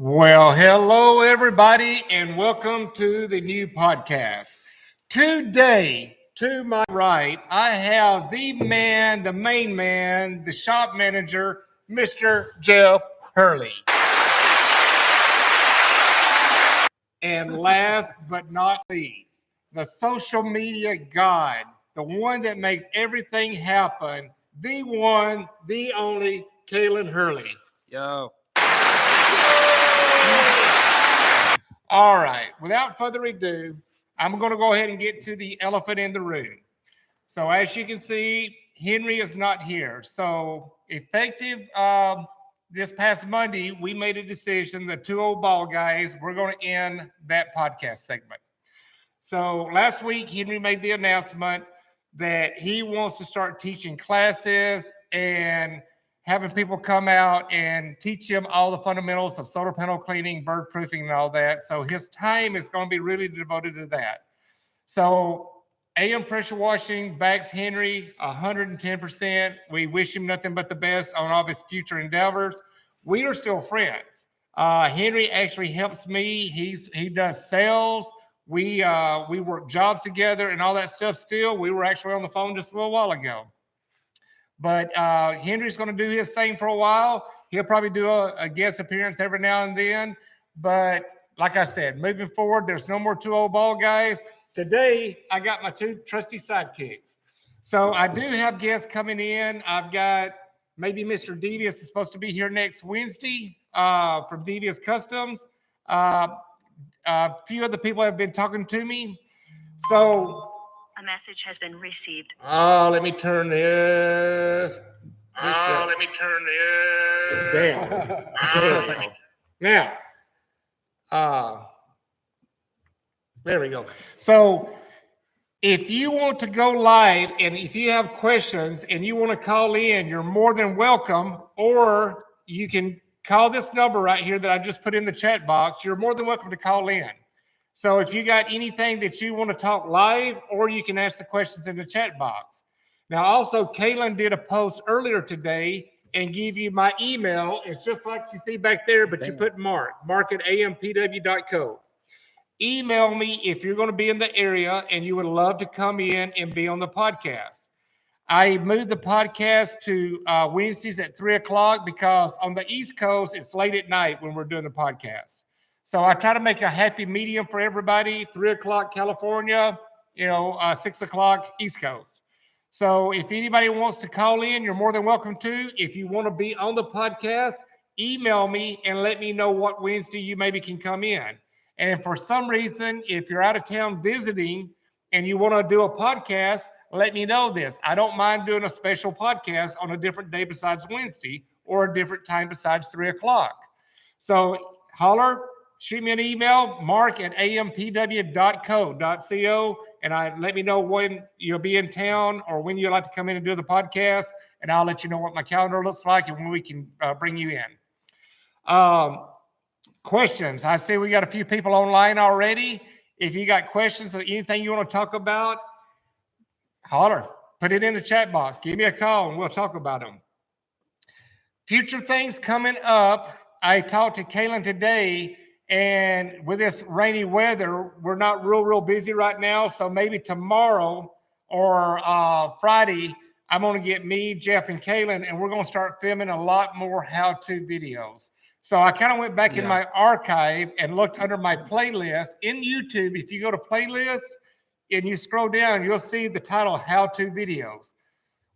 Well, hello, everybody, and welcome to the new podcast. Today, to my right, I have the man, the main man, the shop manager, Mr. Jeff Hurley. And last but not least, the social media god, the one that makes everything happen, the one, the only, Kalen Hurley. Yo. All right, without further ado, I'm going to go ahead and get to the elephant in the room. So as you can see, Henry is not here. So effective this past Monday, we made a decision, the two old ball guys, we're going to end that podcast segment. So last week, Henry made the announcement that he wants to start teaching classes and having people come out and teach them all the fundamentals of solar panel cleaning, bird proofing, and all that. So his time is going to be really devoted to that. So AM pressure washing backs Henry 110%. We wish him nothing but the best on all of his future endeavors. We are still friends. Henry actually helps me. He does sales. We work jobs together and all that stuff still. We were actually on the phone just a little while ago. But Henry's going to do his thing for a while. He'll probably do a guest appearance every now and then. But like I said, moving forward, there's no more two old ball guys. Today, I got my two trusty sidekicks. So I do have guests coming in. I've got maybe Mr. Devious is supposed to be here next Wednesday from Devious Customs. A few of the people have been talking to me. So a message has been received. let me turn this. Let me turn this down. Now, there we go. So if you want to go live and if you have questions and you want to call in, you're more than welcome, or you can call this number right here that I just put in the chat box. You're more than welcome to call in. So if you got anything that you want to talk live, or you can ask the questions in the chat box. Now, also, Kaylin did a post earlier today and give you my email. It's just like you see back there, but you put Mark at ampw.co. Email me if you're going to be in the area and you would love to come in and be on the podcast. I moved the podcast to Wednesdays at 3 o'clock because on the East Coast, it's late at night when we're doing the podcast. So I try to make a happy medium for everybody, 3 o'clock California, 6 o'clock East Coast. So if anybody wants to call in, you're more than welcome to. If you want to be on the podcast, email me and let me know what Wednesday you maybe can come in. And for some reason, if you're out of town visiting and you want to do a podcast, let me know this. I don't mind doing a special podcast on a different day besides Wednesday or a different time besides 3 o'clock. So holler. Shoot me an email, mark at ampw.co, and let me know when you'll be in town or when you'd like to come in and do the podcast, and I'll let you know what my calendar looks like and when we can bring you in. Questions. I see we got a few people online already. If you got questions or anything you want to talk about, holler. Put it in the chat box. Give me a call, and we'll talk about them. Future things coming up. I talked to Kaylin today. And with this rainy weather, we're not real busy right now. So maybe tomorrow or Friday, I'm going to get me, Jeff, and Kaylin, and we're going to start filming a lot more how-to videos. So I kind of went back in my archive and looked under my playlist in YouTube. If you go to playlist and you scroll down, you'll see the title How-To Videos.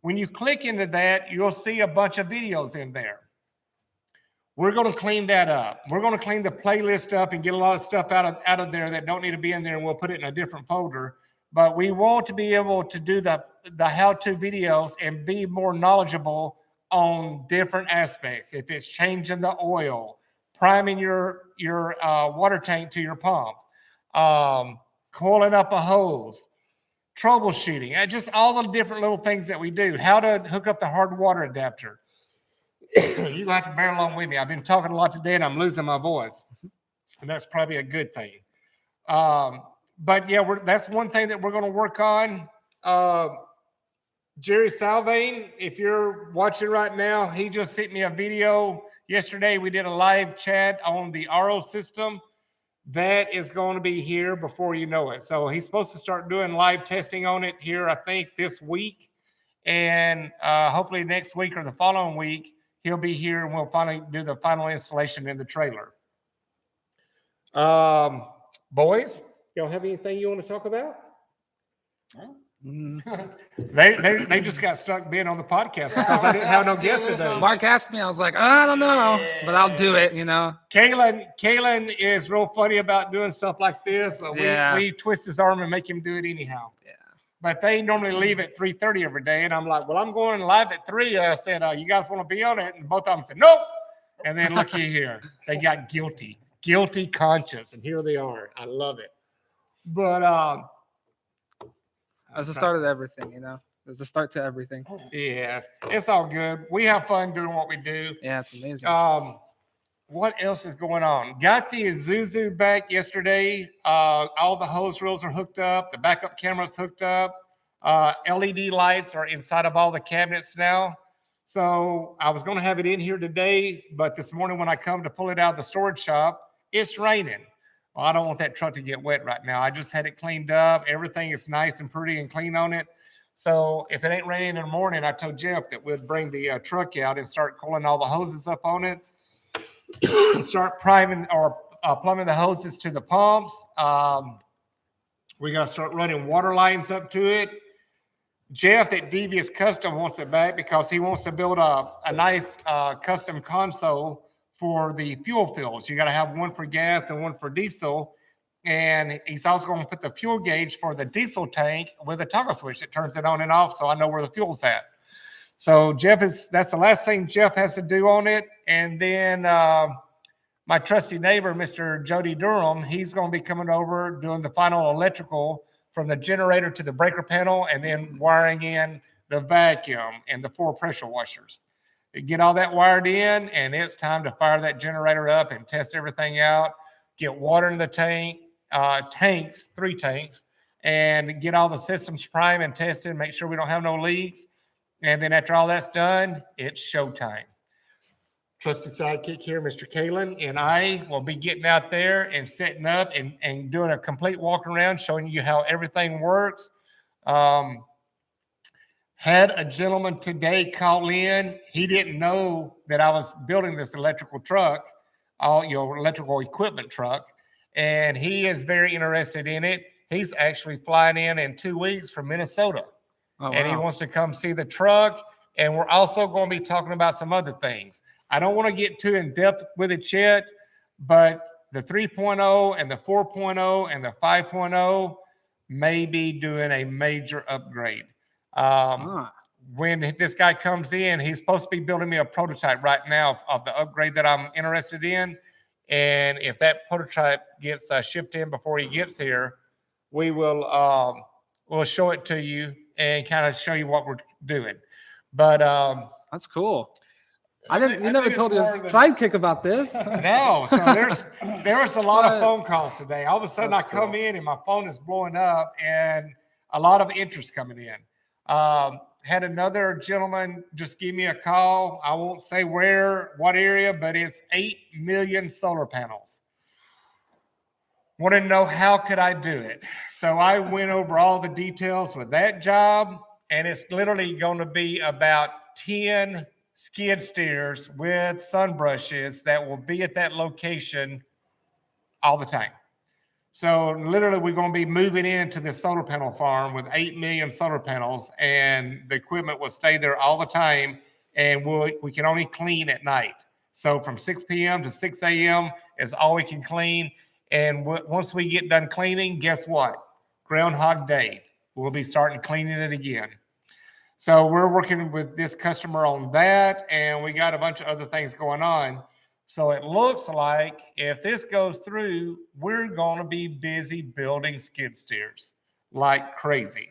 When you click into that, you'll see a bunch of videos in there. We're going to clean that up. We're going to clean the playlist up and get a lot of stuff out of there that don't need to be in there, and we'll put it in a different folder. But we want to be able to do the how-to videos and be more knowledgeable on different aspects. If it's changing the oil, priming your water tank to your pump, coiling up a hose, troubleshooting, and just all the different little things that we do. How to hook up the hard water adapter. You're going to have to bear along with me. I've been talking a lot today and I'm losing my voice. And that's probably a good thing. But yeah, that's one thing that we're going to work on. Jerry Salvain, if you're watching right now, he just sent me a video yesterday we did a live chat on the RO system. That is going to be here before you know it. So he's supposed to start doing live testing on it here, I think, this week. And hopefully next week or the following week, he'll be here and we'll finally do the final installation in the trailer. Boys, y'all have anything you want to talk about? They just got stuck being on the podcast because I didn't have no guests today. Mark asked me, I was like, I don't know, but I'll do it, you know. Kaylin is real funny about doing stuff like this, but Yeah. we twist his arm and make him do it anyhow. Yeah. But they normally leave at 3:30 every day, and I'm like, well, I'm going live at 3. I said, you guys want to be on it? And both of them said, nope. And then looky here, they got guilty conscience, and here they are. I love it. But That's the start of everything, you know. There's a start to everything. yes, it's all good. We have fun doing what we do. Yeah, it's amazing. What else is going on? Got the Isuzu back yesterday. All the hose reels are hooked up. The backup camera's hooked up. LED lights are inside of all the cabinets now. So I was going to have it in here today, but this morning when I come to pull it out of the storage shop, it's raining. Well, I don't want that truck to get wet right now. I just had it cleaned up. Everything is nice and pretty and clean on it. So if it ain't raining in the morning, I told Jeff that we'd bring the truck out and start pulling all the hoses up on it. Start priming or plumbing the hoses to the pumps. We're going to start running water lines up to it. Jeff at Devious Custom wants it back because he wants to build a nice custom console for the fuel fills. You got to have one for gas and one for diesel. And he's also going to put the fuel gauge for the diesel tank with a toggle switch that turns it on and off so I know where the fuel's at. So that's the last thing Jeff has to do on it. And then my trusty neighbor, Mr. Jody Durham, he's going to be coming over doing the final electrical from the generator to the breaker panel and then wiring in the vacuum and the 4 pressure washers. Get all that wired in, and it's time to fire that generator up and test everything out, get water in the tank, 3 tanks, and get all the systems primed and tested, make sure we don't have no leaks. And then after all that's done, it's showtime. Trusted sidekick here, Mr. Kalen, and I will be getting out there and setting up and doing a complete walk around, showing you how everything works. Had a gentleman today call in. He didn't know that I was building this electrical truck, electrical equipment truck, and he is very interested in it. He's actually flying in 2 weeks from Minnesota, and he wants to come see the truck. And we're also going to be talking about some other things. I don't want to get too in depth with it yet, but the 3.0 and the 4.0 and the 5.0 may be doing a major upgrade. When this guy comes in, he's supposed to be building me a prototype right now of the upgrade that I'm interested in. And if that prototype gets shipped in before he gets here, we will we'll show it to you and kind of show you what we're doing. But that's cool. You never told your sidekick about this. No, so there was a lot of phone calls today. All of a sudden I come in and my phone is blowing up and a lot of interest coming in. Had another gentleman just give me a call. I won't say what area, but it's 8 million solar panels. Wanted to know how could I do it. So I went over all the details with that job, and it's literally going to be about 10 skid steers with sun brushes that will be at that location all the time. So literally we're going to be moving into this solar panel farm with 8 million solar panels, and the equipment will stay there all the time, and we can only clean at night. So from 6 p.m. to 6 a.m. is all we can clean. And once we get done cleaning, guess what? Groundhog Day. We'll be starting cleaning it again. So we're working with this customer on that, and we got a bunch of other things going on. So it looks like if this goes through, we're going to be busy building skid steers like crazy.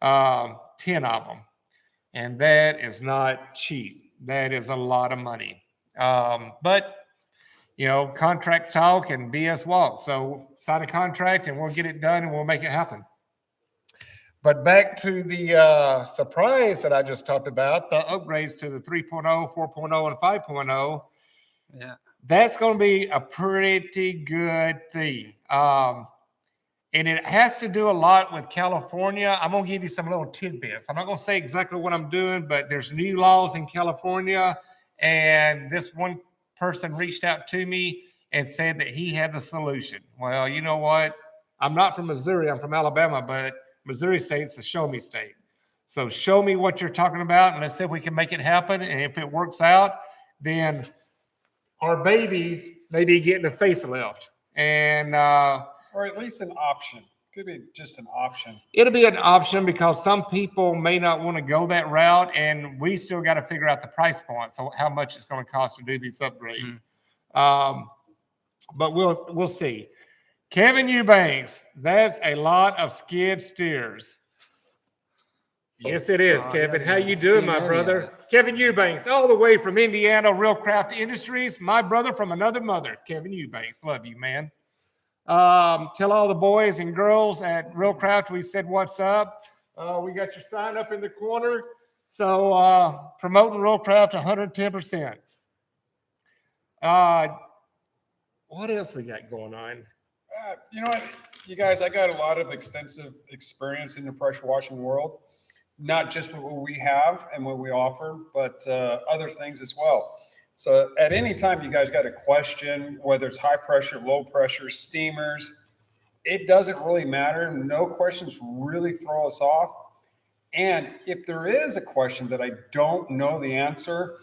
10 of them. And that is not cheap. That is a lot of money. But, contracts talk and BS walk. So sign a contract and we'll get it done and we'll make it happen. But back to the surprise that I just talked about, the upgrades to the 3.0, 4.0, and 5.0. Yeah. That's going to be a pretty good thing. And it has to do a lot with California. I'm going to give you some little tidbits. I'm not going to say exactly what I'm doing, but there's new laws in California. And this one person reached out to me and said that he had the solution. Well, you know what? I'm not from Missouri. I'm from Alabama, but Missouri State's the show me state. So show me what you're talking about, and let's see if we can make it happen. And if it works out, then our babies may be getting a facelift. And or at least an option. Could be just an option. it'll be an option because some people may not want to go that route, and we still got to figure out the price point. So how much it's going to cost to do these upgrades. But we'll see. Kevin Eubanks, that's a lot of skid steers. Yes, it is, Kevin. How you doing, my brother? Kevin Eubanks, all the way from Indiana, Real Craft Industries. My brother from another mother, Kevin Eubanks. Love you, man. Tell all the boys and girls at Real Craft we said what's up. We got your sign up in the corner. So promoting Real Craft 110%. What else we got going on? You know what, you guys, I got a lot of extensive experience in the pressure washing world, not just with what we have and what we offer, but other things as well. So at any time you guys got a question, whether it's high pressure, low pressure, steamers, it doesn't really matter. No questions really throw us off. And if there is a question that I don't know the answer,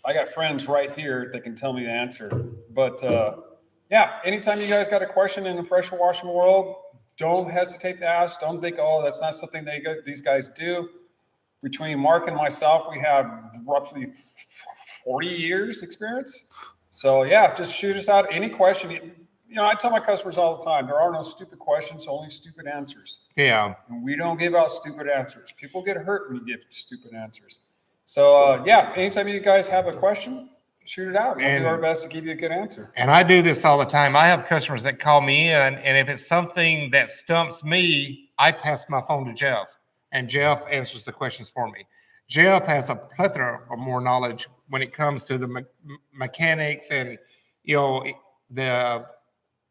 I got friends right here that can tell me the answer. But yeah, anytime you guys got a question in the pressure washing world, don't hesitate to ask. Don't think, oh, that's not something these guys do. Between Mark and myself, we have roughly 40 years experience. So yeah, just shoot us out any question. You know, I tell my customers all the time, there are no stupid questions, only stupid answers. Yeah. And we don't give out stupid answers. People get hurt when you give stupid answers. So yeah, anytime you guys have a question, shoot it out. We'll do our best to give you a good answer. And I do this all the time. I have customers that call me in, and if it's something that stumps me, I pass my phone to Jeff, and Jeff answers the questions for me. Jeff has a plethora of more knowledge when it comes to the mechanics and, you know, the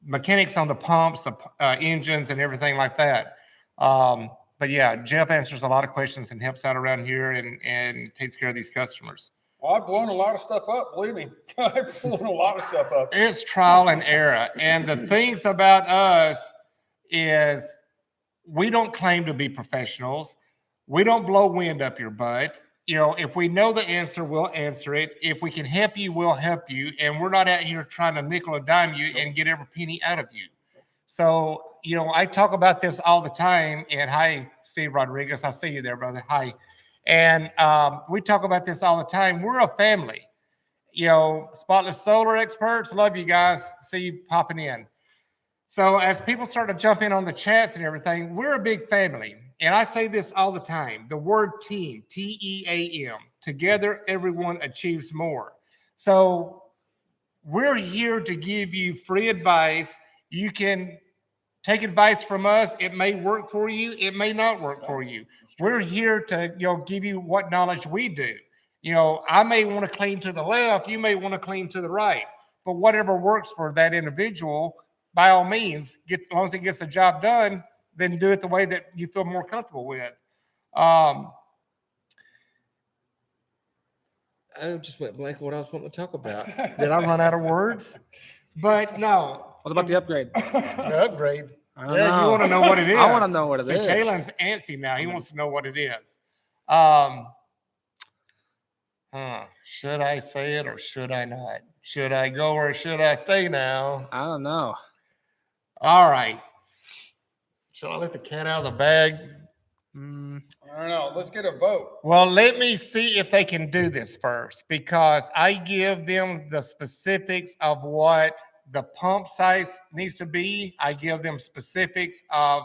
mechanics on the pumps, the engines, and everything like that. But yeah, Jeff answers a lot of questions and helps out around here and takes care of these customers. Well, I've blown a lot of stuff up, believe me. I've blown a lot of stuff up. It's trial and error. And the things about us is we don't claim to be professionals. We don't blow wind up your butt. You know, if we know the answer, we'll answer it. If we can help you, we'll help you. And we're not out here trying to nickel or dime you and get every penny out of you. So, you know, I talk about this all the time. And hi, Steve Rodriguez. I see you there, brother. Hi. And we talk about this all the time. We're a family. You know, Spotless Solar experts, love you guys. See you popping in. So as people start to jump in on the chats and everything, we're a big family. And I say this all the time, the word team, T-E-A-M, together everyone achieves more. So we're here to give you free advice. You can take advice from us. It may work for you. It may not work for you. We're here to, you know, give you what knowledge we do. You know, I may want to clean to the left. You may want to clean to the right. But whatever works for that individual, by all means, as long as it gets the job done, then do it the way that you feel more comfortable with. I just went blank what I was wanting to talk about. Did I run out of words? But no. What about the upgrade? The upgrade. I don't know. You want to know what it is. I want to know what it is. So Kalen's antsy now. He wants to know what it is. Should I say it or should I not? Should I go or should I stay now? I don't know. All right. Shall I let the cat out of the bag? I don't know. Let's get a vote. Well, let me see if they can do this first, because I give them the specifics of what the pump size needs to be. I give them specifics of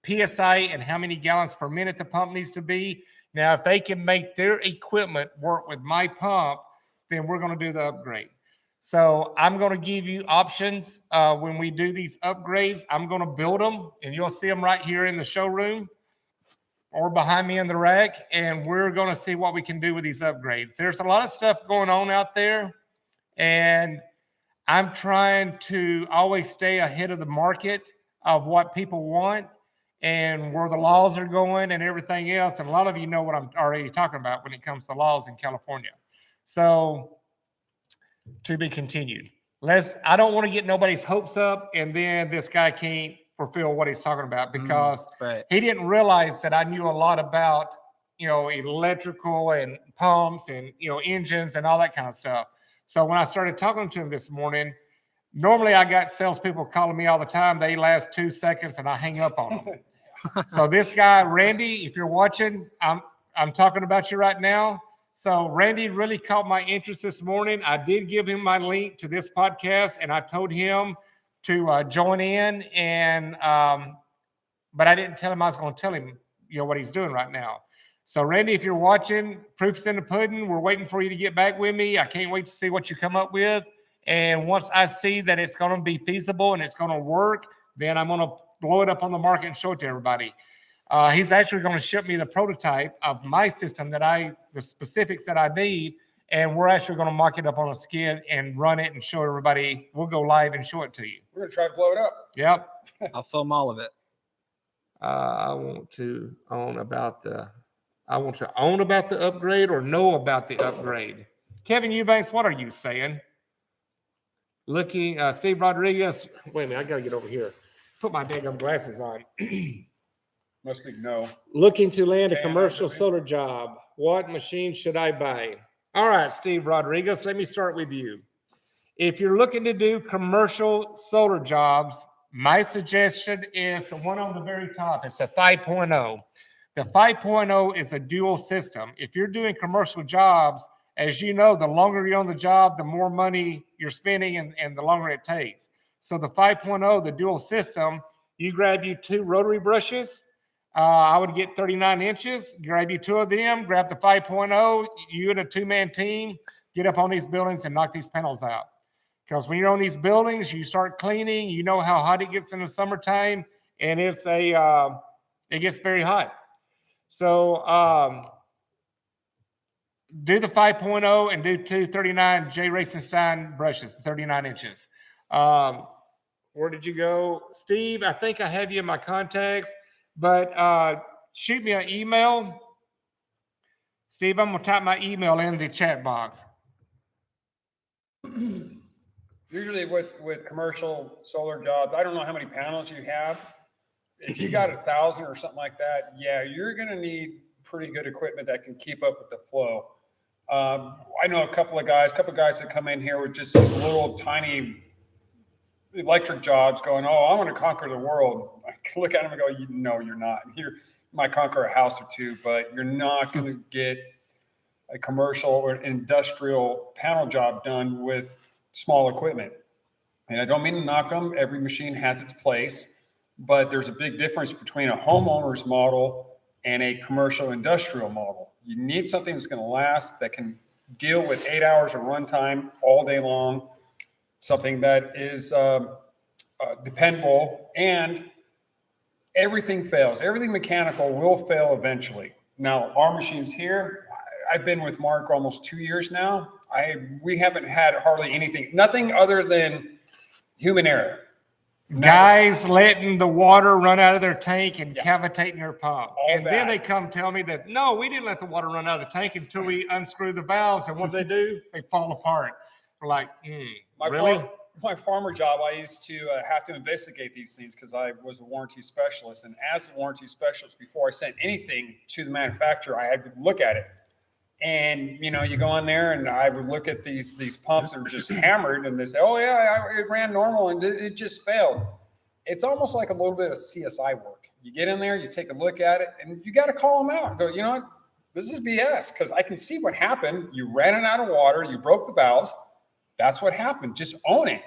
PSI and how many gallons per minute the pump needs to be. Now, if they can make their equipment work with my pump, then we're going to do the upgrade. So I'm going to give you options when we do these upgrades. I'm going to build them, and you'll see them right here in the showroom. or behind me in the rack, and we're going to see what we can do with these upgrades. There's a lot of stuff going on out there, and I'm trying to always stay ahead of the market of what people want and where the laws are going and everything else. And a lot of you know what I'm already talking about when it comes to laws in California. So to be continued. I don't want to get nobody's hopes up and then this guy can't fulfill what he's talking about because he didn't realize that I knew a lot about, electrical and pumps and, engines and all that kind of stuff. So when I started talking to him this morning, normally I got salespeople calling me all the time. They last 2 seconds and I hang up on them. So this guy, Randy, if you're watching, I'm talking about you right now. So Randy really caught my interest this morning. I did give him my link to this podcast and I told him to join in but I didn't tell him I was going to tell him, what he's doing right now. So Randy, if you're watching, proof's in the pudding. We're waiting for you to get back with me. I can't wait to see what you come up with. And once I see that it's going to be feasible and it's going to work, then I'm going to blow it up on the market and show it to everybody. He's actually going to ship me the prototype of my system the specifics that I need. And we're actually going to mock it up on a skid and run it and show everybody. We'll go live and show it to you. We're going to try to blow it up. Yep. I'll film all of it. I want to own about the upgrade or know about the upgrade. Kevin Eubanks, what are you saying? Looking, Steve Rodriguez. Wait a minute, I got to get over here. Put my daggum glasses on. Must be no. Looking to land a commercial solar job. What machine should I buy? All right, Steve Rodriguez, let me start with you. If you're looking to do commercial solar jobs, my suggestion is the one on the very top. It's a 5.0. The 5.0 is a dual system. If you're doing commercial jobs, as you know, the longer you're on the job, the more money you're spending and the longer it takes. So the 5.0, the dual system, you grab you 2 rotary brushes. I would get 39 inches, grab you 2 of them, grab the 5.0, you and a 2-man team, get up on these buildings and knock these panels out. Because when you're on these buildings, you start cleaning, you know how hot it gets in the summertime, and it gets very hot. So do the 5.0 and do 2 39 J. Racenstein brushes, 39 inches. Where did you go? Steve, I think I have you in my contacts, but shoot me an email. Steve, I'm going to type my email in the chat box. Usually with commercial solar jobs, I don't know how many panels you have. If you got 1,000 or something like that, yeah, you're going to need pretty good equipment that can keep up with the flow. I know a couple of guys that come in here with just these little tiny electric jobs going, oh, I want to conquer the world. I look at them and go, no, you're not. You might conquer a house or two, but you're not going to get a commercial or industrial panel job done with small equipment. And I don't mean to knock them. Every machine has its place, but there's a big difference between a homeowner's model and a commercial industrial model. You need something that's going to last, that can deal with 8 hours of runtime all day long, something that is dependable, and everything fails. Everything mechanical will fail eventually. Now, our machines here, I've been with Mark almost 2 years now. We haven't had hardly anything, nothing other than human error. Guys letting the water run out of their tank and cavitating their pump. And then they come tell me that, no, we didn't let the water run out of the tank until we unscrew the valves. And what do? They fall apart. We're like, really? My farmer job, I used to have to investigate these things because I was a warranty specialist. And as a warranty specialist, before I sent anything to the manufacturer, I had to look at it. And, you go on there and I would look at these pumps that are just hammered and they say, oh, yeah, it ran normal and it just failed. It's almost like a little bit of CSI work. You get in there, you take a look at it, and you got to call them out and go, you know what, this is BS because I can see what happened. You ran it out of water. You broke the valves. That's what happened. Just own it,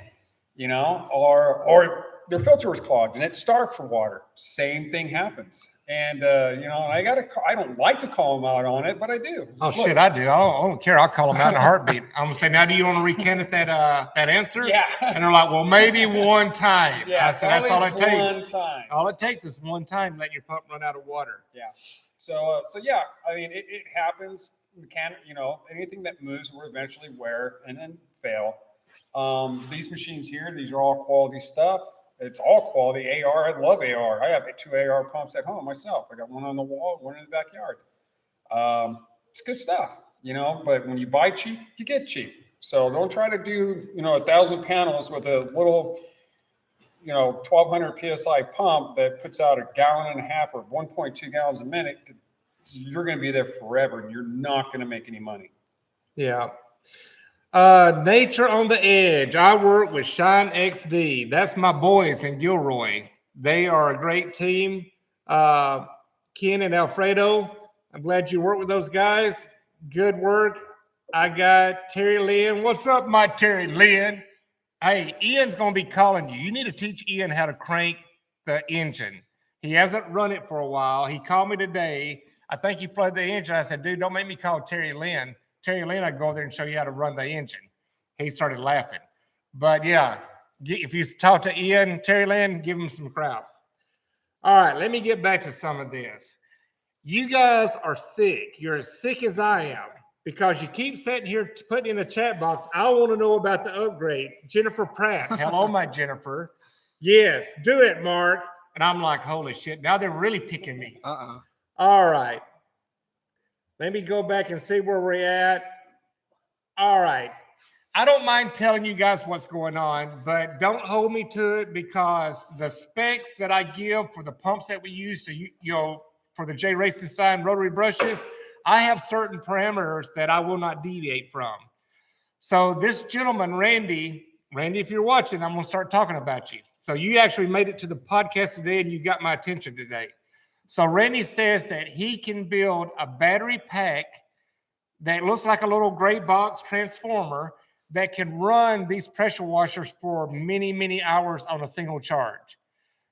or their filter was clogged and it starved for water. Same thing happens. And, I don't like to call them out on it, but I do. Oh, look. Shit, I do. I don't care. I'll call them out in a heartbeat. I'm going to say, now, do you want to recant that answer? Yeah. And they're like, well, maybe one time. Yeah, I said, that's all it takes. One time. All it takes is one time letting your pump run out of water. Yeah. So yeah, I mean, it happens. Anything that moves will eventually wear and then fail. These machines here, these are all quality stuff. It's all quality AR. I love AR. I have 2 AR pumps at home myself. I got one on the wall, one in the backyard. It's good stuff, but when you buy cheap, you get cheap. So don't try to do, 1,000 panels with a little, 1,200 PSI pump that puts out 1.5 gallons or 1.2 gallons a minute. You're going to be there forever and you're not going to make any money. Yeah. Nature on the Edge. I work with Shine XD. That's my boys in Gilroy. They are a great team. Ken and Alfredo, I'm glad you work with those guys. Good work. I got Terry Lynn. What's up, my Terry Lynn? Hey, Ian's going to be calling you. You need to teach Ian how to crank the engine. He hasn't run it for a while. He called me today. I think he flooded the engine. I said, dude, don't make me call Terry Lynn. Terry Lynn, I'd go there and show you how to run the engine. He started laughing. But yeah, if you talk to Ian, Terry Lynn, give him some crap. All right, let me get back to some of this. You guys are sick. You're as sick as I am because you keep sitting here putting in the chat box, I want to know about the upgrade. Jennifer Pratt. Hello, my Jennifer. Yes, do it, Mark. And I'm like, holy shit. Now they're really picking me. All right. Let me go back and see where we're at. All right. I don't mind telling you guys what's going on, but don't hold me to it because the specs that I give for the pumps that we use to, for the J. Racing rotary brushes, I have certain parameters that I will not deviate from. So this gentleman, Randy, if you're watching, I'm going to start talking about you. So you actually made it to the podcast today and you got my attention today. So Randy says that he can build a battery pack that looks like a little gray box transformer that can run these pressure washers for many, many hours on a single charge.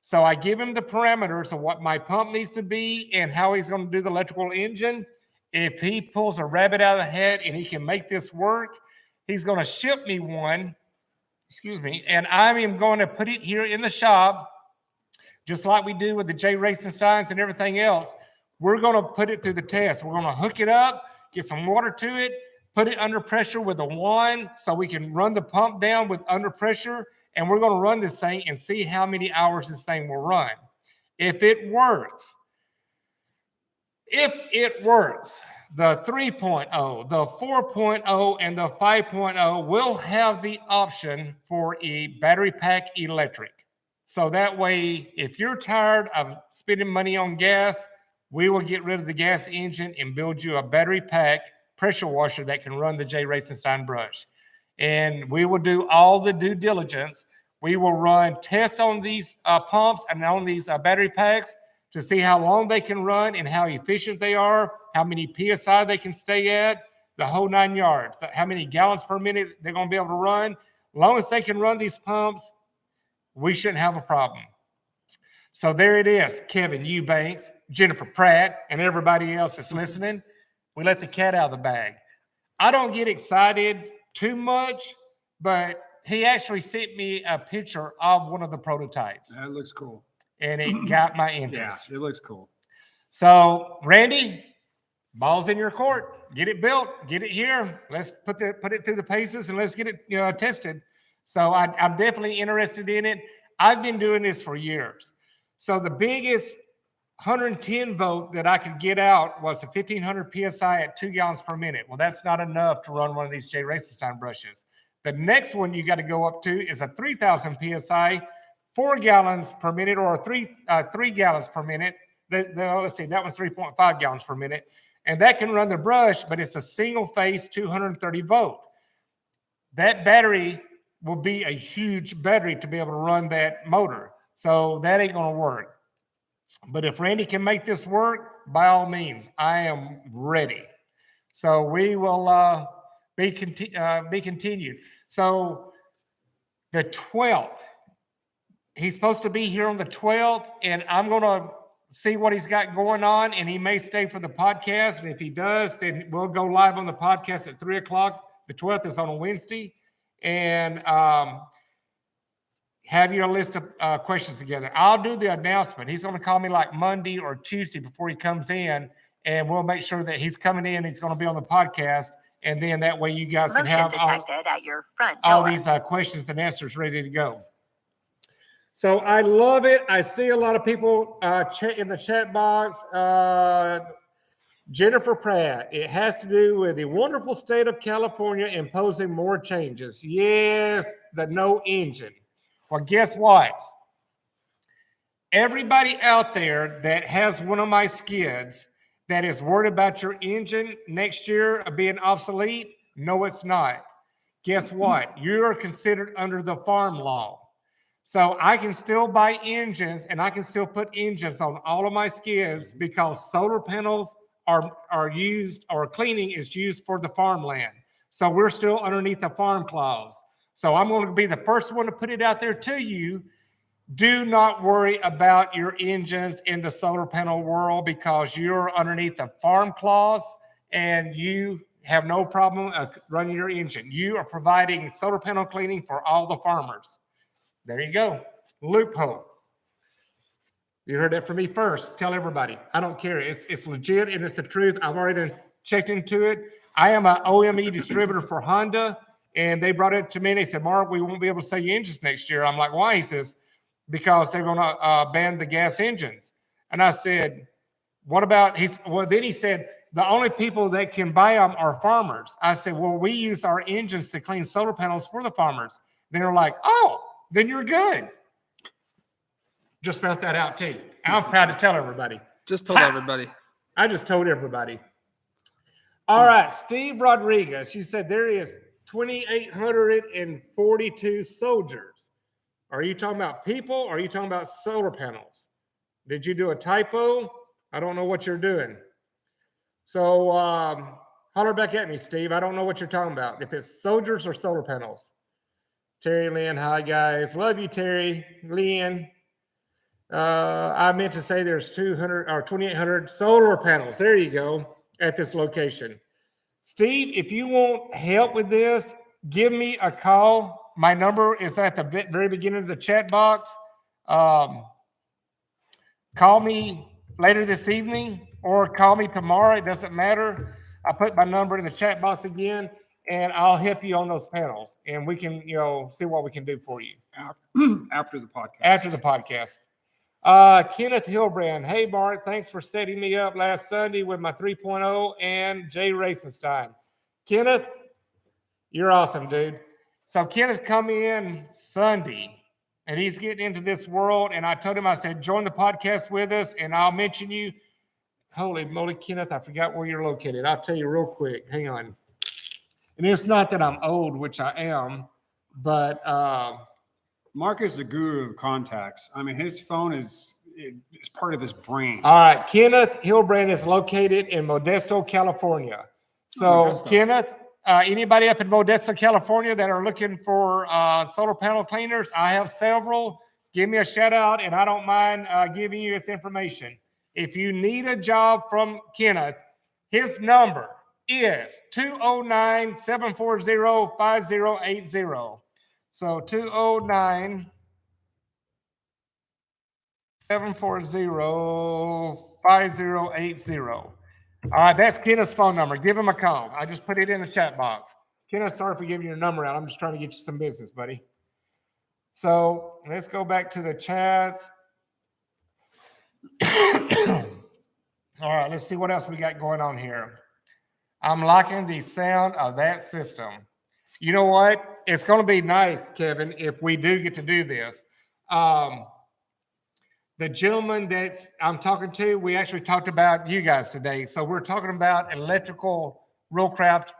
So I give him the parameters of what my pump needs to be and how he's going to do the electrical engine. If he pulls a rabbit out of the hat and he can make this work, he's going to ship me one, and I am going to put it here in the shop, just like we do with the J Racing Signs and everything else. We're going to put it through the test. We're going to hook it up, get some water to it, put it under pressure with a wand so we can run the pump down with under pressure, and we're going to run this thing and see how many hours this thing will run. If it works, the 3.0, the 4.0, and the 5.0 will have the option for a battery pack electric. So that way, if you're tired of spending money on gas, we will get rid of the gas engine and build you a battery pack pressure washer that can run the J. Racing brush. And we will do all the due diligence. We will run tests on these pumps and on these battery packs to see how long they can run and how efficient they are, how many PSI they can stay at, the whole 9 yards, how many gallons per minute they're going to be able to run. As long as they can run these pumps, we shouldn't have a problem. So there it is, Kevin Eubanks, Jennifer Pratt, and everybody else that's listening. We let the cat out of the bag. I don't get excited too much, but he actually sent me a picture of one of the prototypes. That looks cool. And it got my interest. Yeah, it looks cool. So, Randy, ball's in your court. Get it built. Get it here. Let's put it through the paces and let's get it tested. So I'm definitely interested in it. I've been doing this for years. So the biggest 110 volt that I could get out was a 1500 PSI at 2 gallons per minute. Well, that's not enough to run one of these J. Racing brushes. The next one you got to go up to is a 3000 PSI, 4 gallons per minute, or 3 gallons per minute. Let's see, that one's 3.5 gallons per minute. And that can run the brush, but it's a single phase 230 volt. That battery will be a huge battery to be able to run that motor. So that ain't going to work. But if Randy can make this work, by all means, I am ready. So we will be continued. So the 12th, he's supposed to be here on the 12th, and I'm going to see what he's got going on, and he may stay for the podcast. And if he does, then we'll go live on the podcast at 3 o'clock. The 12th is on a Wednesday. And have your list of questions together. I'll do the announcement. He's going to call me like Monday or Tuesday before he comes in, and we'll make sure that he's coming in. He's going to be on the podcast, and then that way you guys can Motion have detected at your front all door. these questions and answers ready to go. So I love it. I see a lot of people in the chat box. Jennifer Pratt, it has to do with the wonderful state of California imposing more changes. Yes, the no engine. Well, guess what? Everybody out there that has one of my skids that is worried about your engine next year being obsolete, no, it's not. Guess what? You're considered under the farm law. So I can still buy engines and I can still put engines on all of my skids because solar panels are used, or cleaning is used for the farmland. So we're still underneath the farm clause. So I'm going to be the first one to put it out there to you. Do not worry about your engines in the solar panel world because you're underneath the farm clause and you have no problem running your engine. You are providing solar panel cleaning for all the farmers. There you go. Loophole. You heard that from me first. Tell everybody. I don't care. It's legit and it's the truth. I've already checked into it. I am an OME distributor for Honda, and they brought it to me. They said, Mark, we won't be able to sell you engines next year. I'm like, why? He says, because they're going to ban the gas engines. And I said, what about, then he said, the only people that can buy them are farmers. I said, well, we use our engines to clean solar panels for the farmers. They're like, oh, then you're good. Just found that out too. I'm proud to tell everybody. Just told everybody. I just told everybody. All right, Steve Rodriguez. You said there is 2,842 soldiers. Are you talking about people or are you talking about solar panels? Did you do a typo? I don't know what you're doing. So holler back at me, Steve. I don't know what you're talking about. If it's soldiers or solar panels. Terry Lynn, hi guys. Love you, Terry. Lynn. I meant to say there's 200 or 2,800 solar panels. There you go at this location. Steve, if you want help with this, give me a call. My number is at the very beginning of the chat box. Call me later this evening or call me tomorrow. It doesn't matter. I put my number in the chat box again, and I'll help you on those panels, and we can, see what we can do for you After the podcast. after the podcast. Kenneth Hilbrand. Hey, Mark, thanks for setting me up last Sunday with my 3.0 and Jay Racenstein. Kenneth, you're awesome, dude. So Kenneth come in Sunday, and he's getting into this world, and I told him, I said, join the podcast with us, and I'll mention you. Holy moly, Kenneth, I forgot where you're located. I'll tell you real quick. Hang on. And it's not that I'm old, which I am, but Mark is the guru of contacts. I mean, his phone is part of his brain. all right, Kenneth Hilbrand is located in Modesto, California. So, Kenneth, anybody up in Modesto, California that are looking for solar panel cleaners, I have several. Give me a shout out, and I don't mind giving you this information. If you need a job from Kenneth, his number is 209-740-5080. So 209-740-5080. All right, that's Kenneth's phone number. Give him a call. I just put it in the chat box. Kenneth, sorry for giving your number out. I'm just trying to get you some business, buddy. So let's go back to the chats. All right, let's see what else we got going on here. I'm liking the sound of that system. You know what? It's going to be nice, Kevin, if we do get to do this. The gentleman that I'm talking to, we actually talked about you guys today. So we're talking about electrical Rollcraft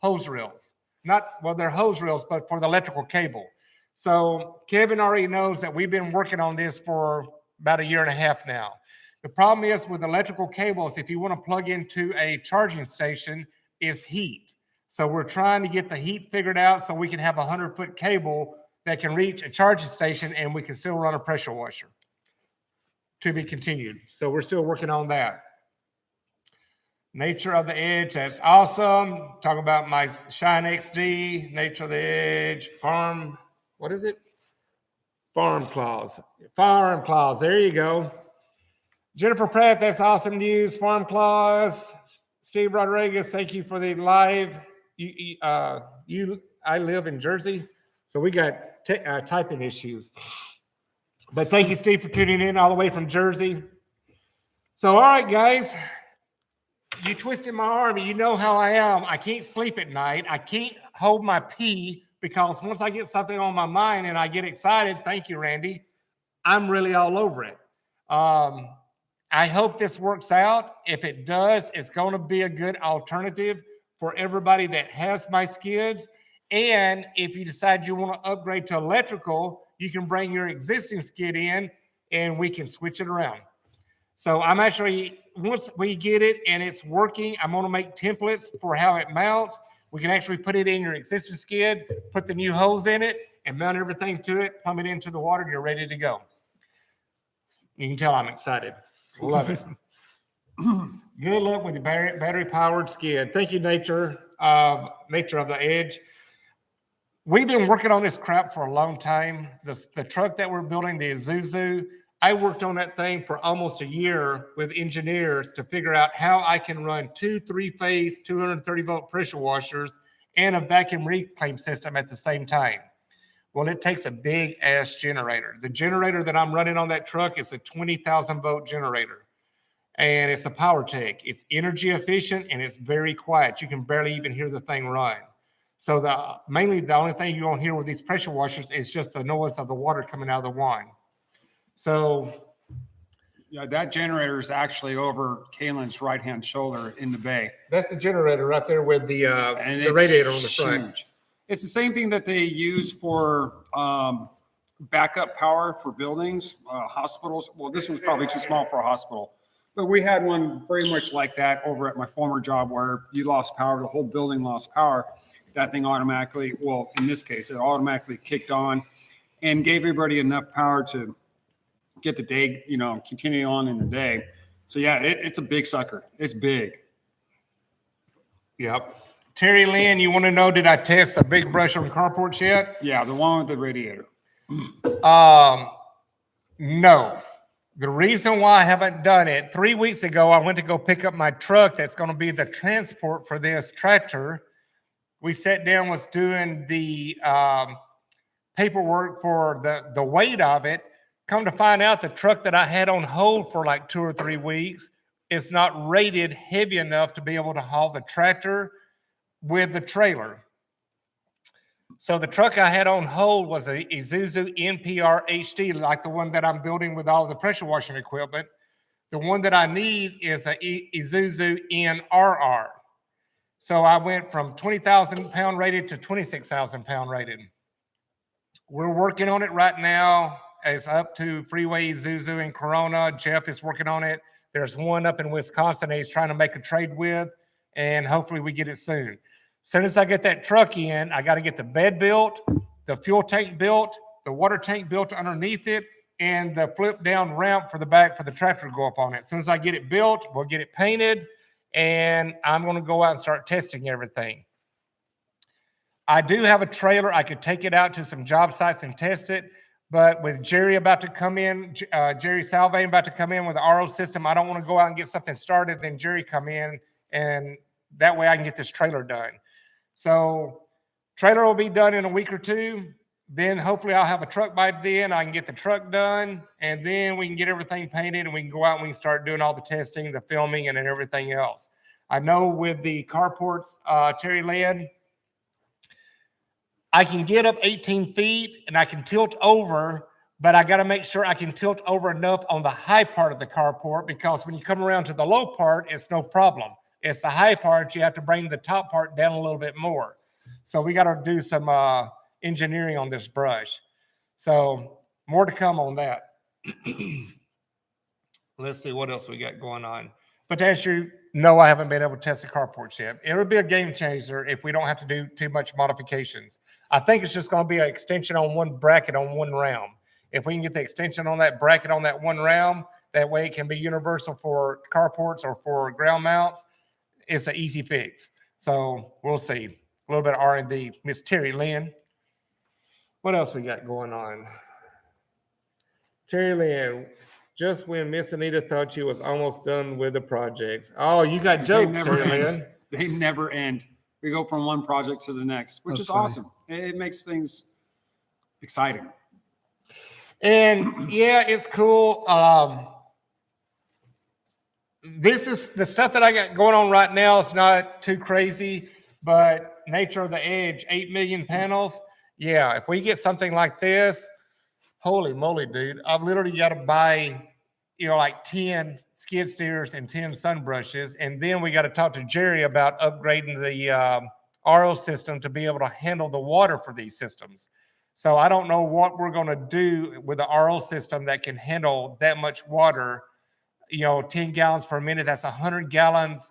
hose reels. They're hose reels, but for the electrical cable. So Kevin already knows that we've been working on this for about 1.5 years now. The problem is with electrical cables, if you want to plug into a charging station, is heat. So we're trying to get the heat figured out so we can have a 100-foot cable that can reach a charging station and we can still run a pressure washer. To be continued. So we're still working on that. Nature of the Edge, that's awesome. Talking about my Shine XD, Nature of the Edge, Farm, what is it? Farm Claws. Farm Claws, there you go. Jennifer Pratt, that's awesome news. Farm Claus, Steve Rodriguez, thank you for the live. I live in Jersey, so we got typing issues. But thank you, Steve, for tuning in all the way from Jersey. So, all right, guys, you twisted my arm. You know how I am. I can't sleep at night. I can't hold my pee because once I get something on my mind and I get excited, thank you, Randy, I'm really all over it. I hope this works out. If it does, it's going to be a good alternative for everybody that has my skids. And if you decide you want to upgrade to electrical, you can bring your existing skid in and we can switch it around. So I'm actually, once we get it and it's working, I'm going to make templates for how it mounts. We can actually put it in your existing skid, put the new holes in it, and mount everything to it, plumb it into the water, and you're ready to go. You can tell I'm excited. Love it. Good luck with the battery-powered skid. Thank you, Nature of the Edge. We've been working on this crap for a long time. The truck that we're building, the Isuzu, I worked on that thing for almost a year with engineers to figure out how I can run 2 3-phase 230-volt pressure washers and a vacuum reclaim system at the same time. Well, it takes a big ass generator. The generator that I'm running on that truck is a 20,000 volt generator. And it's a PowerTech. It's energy efficient and it's very quiet. You can barely even hear the thing run. So mainly the only thing you won't hear with these pressure washers is just the noise of the water coming out of the wand. So yeah, that generator is actually over Kaylin's right-hand shoulder in the bay. That's the generator right there with the radiator on the front. Huge. It's the same thing that they use for backup power for buildings, hospitals. Well, this one's probably too small for a hospital, but we had one very much like that over at my former job where you lost power, the whole building lost power. That thing automatically, well, in this case, it automatically kicked on and gave everybody enough power to get the day, continue on in the day. So yeah, it's a big sucker. It's big. Yep. Terry Lynn, you want to know, did I test the big brush on carports yet? Yeah, the one with the radiator. No. The reason why I haven't done it, 3 weeks ago, I went to go pick up my truck that's going to be the transport for this tractor. We sat down, was doing the paperwork for the weight of it. Come to find out, the truck that I had on hold for like 2 or 3 weeks is not rated heavy enough to be able to haul the tractor with the trailer. So the truck I had on hold was a Isuzu NPR HD, like the one that I'm building with all the pressure washing equipment. The one that I need is a Isuzu NRR. So I went from 20,000 pound rated to 26,000 pound rated. We're working on it right now. It's up to Freeway Isuzu in Corona. Jeff is working on it. There's one up in Wisconsin that he's trying to make a trade with, and hopefully we get it soon. As soon as I get that truck in, I got to get the bed built, the fuel tank built, the water tank built underneath it, and the flip down ramp for the back for the tractor to go up on it. As soon as I get it built, we'll get it painted, and I'm going to go out and start testing everything. I do have a trailer. I could take it out to some job sites and test it, but with Jerry about to come in, Jerry Salvain about to come in with the RO system, I don't want to go out and get something started, then Jerry come in, and that way I can get this trailer done. So trailer will be done in a week or two. Then hopefully I'll have a truck by then. I can get the truck done, and then we can get everything painted, and we can go out and we can start doing all the testing, the filming, and everything else. I know with the carports, Terry Lynn, I can get up 18 feet and I can tilt over, but I got to make sure I can tilt over enough on the high part of the carport, because when you come around to the low part, it's no problem. It's the high part, you have to bring the top part down a little bit more. So we got to do some engineering on this brush. So more to come on that. Let's see what else we got going on. But to answer you, no, I haven't been able to test the carports yet. It would be a game changer if we don't have to do too much modifications. I think it's just going to be an extension on one bracket on one round. If we can get the extension on that bracket on that one round, that way it can be universal for carports or for ground mounts. It's an easy fix. So we'll see. A little bit of R&D. Miss Terry Lynn. What else we got going on? Terry Lynn, Just when Miss Anita thought she was almost done with the projects. Oh, you got jokes, never Terry end. Lynn. They never end. We go from one project to the next, which That's is funny. awesome. It makes things exciting. And yeah, it's cool. This is the stuff that I got going on right now. It's not too crazy, but Nature of the Edge, 8 million panels. Yeah, if we get something like this, holy moly, dude. I've literally got to buy, like 10 skid steers and 10 sun brushes. And then we got to talk to Jerry about upgrading the RO system to be able to handle the water for these systems. So I don't know what we're going to do with the RO system that can handle that much water. 10 gallons per minute. That's 100 gallons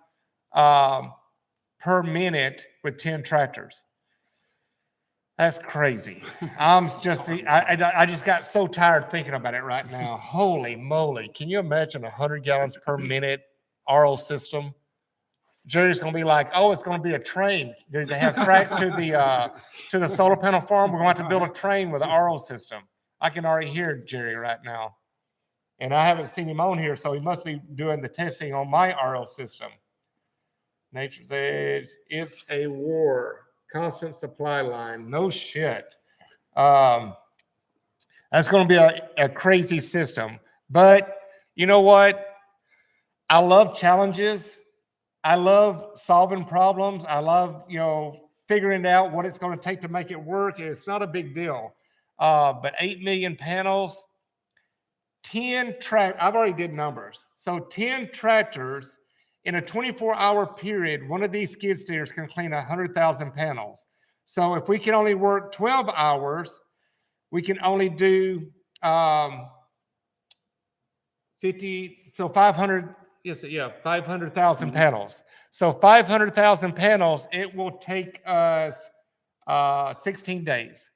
per minute with 10 tractors. That's crazy. I just got so tired thinking about it right now. Holy moly. Can you imagine 100 gallons per minute RO system? Jerry's going to be like, oh, it's going to be a train. Do they have tracks to the solar panel farm? We're going to have to build a train with an RO system. I can already hear Jerry right now. And I haven't seen him on here, so he must be doing the testing on my RO system. Nature's Edge, it's a war. Constant supply line. No shit. That's going to be a crazy system. But you know what? I love challenges. I love solving problems. I love, figuring out what it's going to take to make it work. It's not a big deal. But 8 million panels, 10 I've already did numbers. So 10 tractors in a 24-hour period, one of these skid steers can clean 100,000 panels. So if we can only work 12 hours, we can only do 500,000 panels. So 500,000 panels, it will take us 16 days.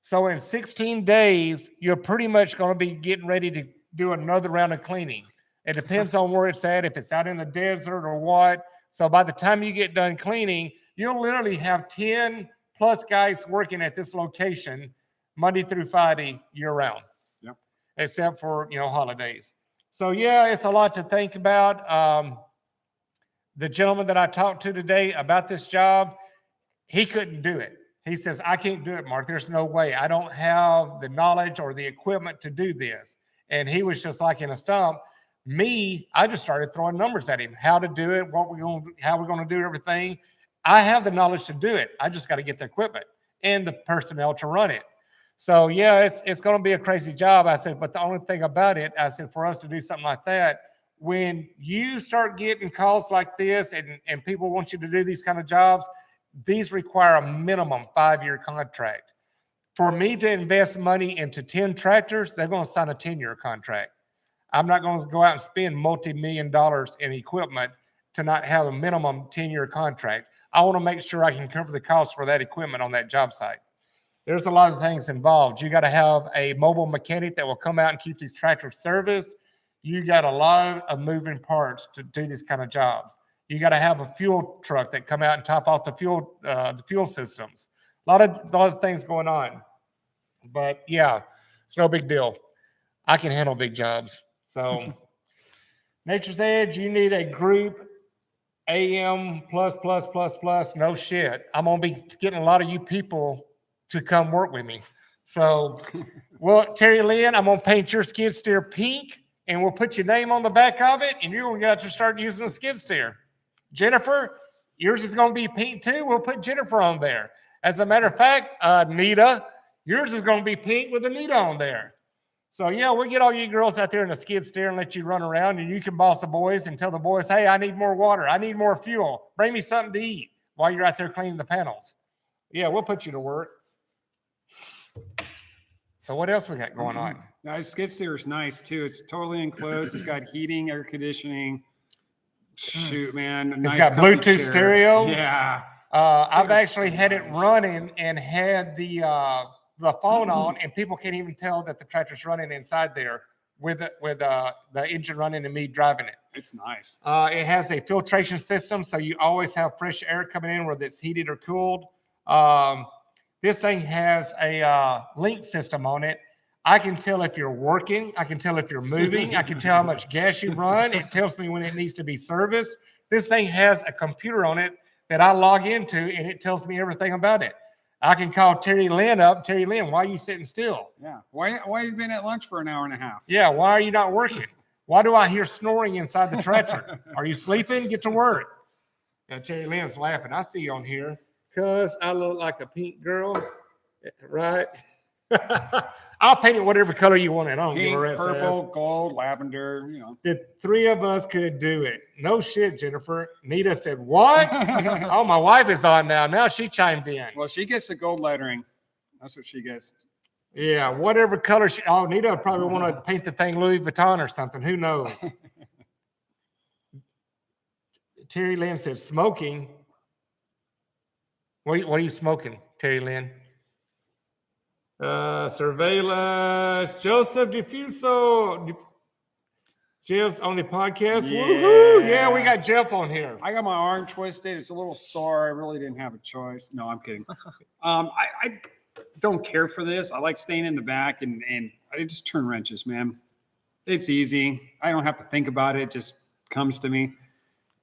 So in 16 days, you're pretty much going to be getting ready to do another round of cleaning. It depends on where it's at, if it's out in the desert or what. So by the time you get done cleaning, you'll literally have 10 plus guys working at this location Monday through Friday year round. Yep. Except for, holidays. So yeah, it's a lot to think about. The gentleman that I talked to today about this job, he couldn't do it. He says, I can't do it, Mark. There's no way. I don't have the knowledge or the equipment to do this. And he was just like in a stump. Me, I just started throwing numbers at him, how to do it, how we're going to do everything. I have the knowledge to do it. I just got to get the equipment and the personnel to run it. So yeah, it's going to be a crazy job. I said, but the only thing about it, I said, for us to do something like that, when you start getting calls like this and people want you to do these kind of jobs, these require a minimum 5-year contract. For me to invest money into 10 tractors, they're going to sign a 10-year contract. I'm not going to go out and spend multi-million dollars in equipment to not have a minimum 10-year contract. I want to make sure I can cover the cost for that equipment on that job site. There's a lot of things involved. You got to have a mobile mechanic that will come out and keep these tractors serviced. You got a lot of moving parts to do these kind of jobs. You got to have a fuel truck that come out and top off the fuel systems. A lot of things going on. But yeah, it's no big deal. I can handle big jobs. So Nature's Edge, you need a group AM plus. No shit. I'm going to be getting a lot of you people to come work with me. So, well, Terry Lynn, I'm going to paint your skid steer pink and we'll put your name on the back of it and you're going to get to start using the skid steer. Jennifer, yours is going to be pink too. We'll put Jennifer on there. As a matter of fact, Nita, yours is going to be pink with Anita on there. So, yeah, we'll get all you girls out there in a skid steer and let you run around and you can boss the boys and tell the boys, hey, I need more water. I need more fuel. Bring me something to eat while you're out there cleaning the panels. Yeah, we'll put you to work. So what else we got going on? Now, his skid steer is nice too. It's totally enclosed. It's got heating, air conditioning. Shoot, man. It's got Bluetooth stereo. Yeah. I've actually had it running and had the phone on, and people can't even tell that the tractor's running inside there with the engine running and me driving it. It's nice. It has a filtration system, so you always have fresh air coming in, whether it's heated or cooled. This thing has a link system on it. I can tell if you're working. I can tell if you're moving. I can tell how much gas you run. It tells me when it needs to be serviced. This thing has a computer on it that I log into, and it tells me everything about it. I can call Terry Lynn up. Terry Lynn, why are you sitting still? Yeah. Why have you been at lunch for an hour and a half? Yeah, why are you not working? Why do I hear snoring inside the tractor? Are you sleeping? Get to work. Now, Terry Lynn's laughing. I see on here, because I look like a pink girl, right? I'll paint it whatever color you want it. I don't give Pink, a rat's purple, ass. gold, lavender, you know. The three of us could do it. No shit, Jennifer. Nita said, what? Oh, my wife is on now. Now she chimed in. Well, she gets the gold lettering. That's what she gets. Yeah, whatever color she. Oh, Nita would probably want to paint the thing Louis Vuitton or something. Who knows? Terry Lynn said, smoking. What are you smoking, Terry Lynn? Surveillance. Joseph Diffuso. Jeff's on the podcast. Yeah. Woohoo! Yeah, we got Jeff on here. I got my arm twisted. It's a little sore. I really didn't have a choice. No, I'm kidding. I don't care for this. I like staying in the back and I just turn wrenches, man. It's easy. I don't have to think about it. It just comes to me.